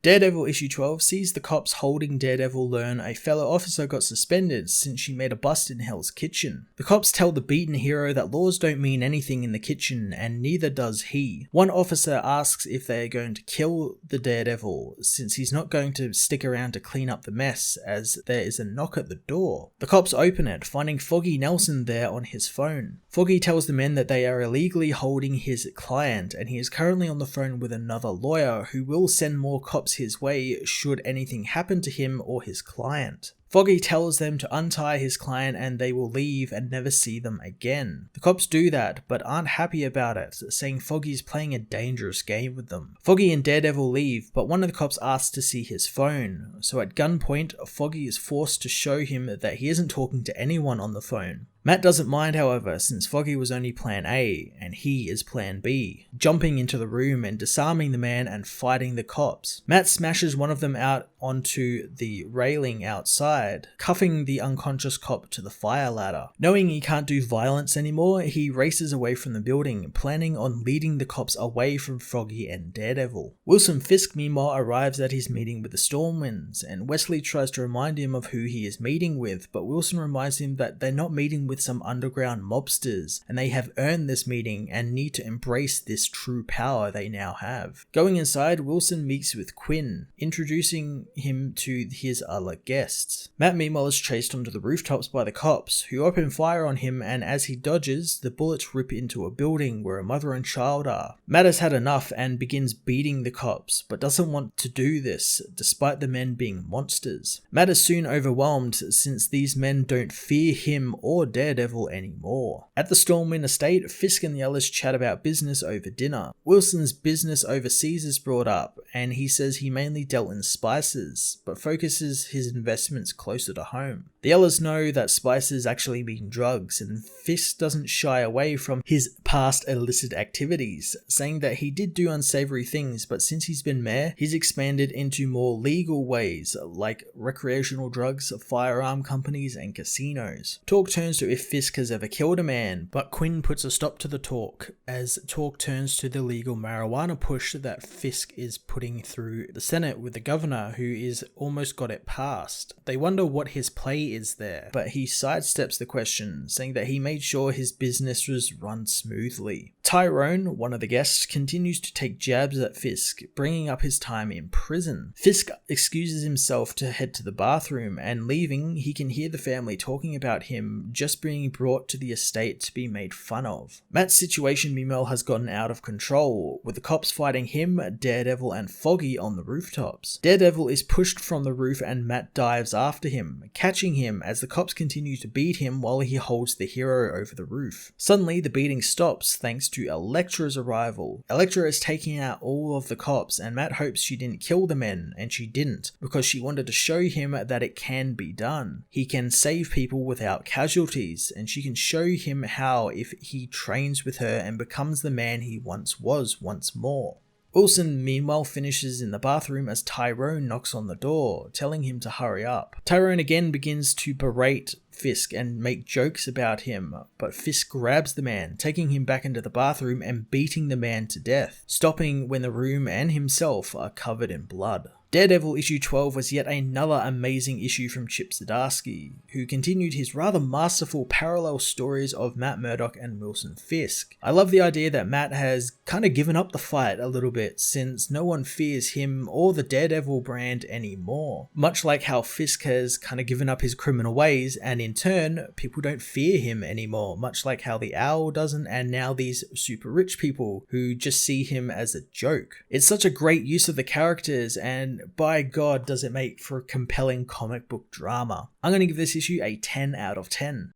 Daredevil issue 12 sees the cops holding Daredevil learn a fellow officer got suspended since she made a bust in Hell's Kitchen. The cops tell the beaten hero that laws don't mean anything in the kitchen, and neither does he. One officer asks if they are going to kill the Daredevil since he's not going to stick around to clean up the mess, as there is a knock at the door. The cops open it, finding Foggy Nelson there on his phone. Foggy tells the men that they are illegally holding his client, and he is currently on the phone with another lawyer who will send more cops his way should anything happen to him or his client. Foggy tells them to untie his client and they will leave and never see them again. The cops do that, but aren't happy about it, saying Foggy's playing a dangerous game with them. Foggy and Daredevil leave, but one of the cops asks to see his phone, so at gunpoint, Foggy is forced to show him that he isn't talking to anyone on the phone. Matt doesn't mind, however, since Foggy was only plan A, and he is plan B, jumping into the room and disarming the man and fighting the cops. Matt smashes one of them out onto the railing outside, cuffing the unconscious cop to the fire ladder. Knowing he can't do violence anymore, he races away from the building, planning on leading the cops away from Foggy and Daredevil. Wilson Fisk meanwhile arrives at his meeting with the Stormwinds, and Wesley tries to remind him of who he is meeting with, but Wilson reminds him that they're not meeting with some underground mobsters, and they have earned this meeting and need to embrace this true power they now have. Going inside, Wilson meets with Quinn, introducing him to his other guests. Matt meanwhile is chased onto the rooftops by the cops, who open fire on him, and as he dodges, the bullets rip into a building where a mother and child are. Matt has had enough and begins beating the cops, but doesn't want to do this, despite the men being monsters. Matt is soon overwhelmed since these men don't fear him or Daredevil anymore. At the Stormwind estate, Fisk and the others chat about business over dinner. Wilson's business overseas is brought up, and he says he mainly dealt in spices, but focuses his investments closer to home. The others know that spices actually mean drugs, and Fisk doesn't shy away from his past illicit activities, saying that he did do unsavory things, but since he's been mayor, he's expanded into more legal ways, like recreational drugs, firearm companies, and casinos. Talk turns to if Fisk has ever killed a man, but Quinn puts a stop to the talk, as talk turns to the legal marijuana push that Fisk is putting through the Senate with the governor, who is almost got it passed. They wonder what his play is there, but he sidesteps the question, saying that he made sure his business was run smoothly. Tyrone, one of the guests, continues to take jabs at Fisk, bringing up his time in prison. Fisk excuses himself to head to the bathroom, and leaving, he can hear the family talking about him just being brought to the estate to be made fun of. Matt's situation meanwhile has gotten out of control, with the cops fighting him, Daredevil, and Foggy on the rooftops. Daredevil is pushed from the roof and Matt dives after him, catching him as the cops continue to beat him while he holds the hero over the roof. Suddenly, the beating stops thanks to Elektra's arrival. Elektra is taking out all of the cops, and Matt hopes she didn't kill the men, and she didn't, because she wanted to show him that it can be done. He can save people without casualties, and she can show him how if he trains with her and becomes the man he once was once more. Wilson meanwhile finishes in the bathroom as Tyrone knocks on the door, telling him to hurry up. Tyrone again begins to berate Fisk and make jokes about him, but Fisk grabs the man, taking him back into the bathroom and beating the man to death, stopping when the room and himself are covered in blood. Daredevil issue 12 was yet another amazing issue from Chip Zdarsky, who continued his rather masterful parallel stories of Matt Murdock and Wilson Fisk. I love the idea that Matt has kind of given up the fight a little bit, since no one fears him or the Daredevil brand anymore. Much like how Fisk has kind of given up his criminal ways, and in turn, people don't fear him anymore, much like how the Owl doesn't, and now these super rich people who just see him as a joke. It's such a great use of the characters, and by God does it make for a compelling comic book drama. I'm going to give this issue a 10 out of 10.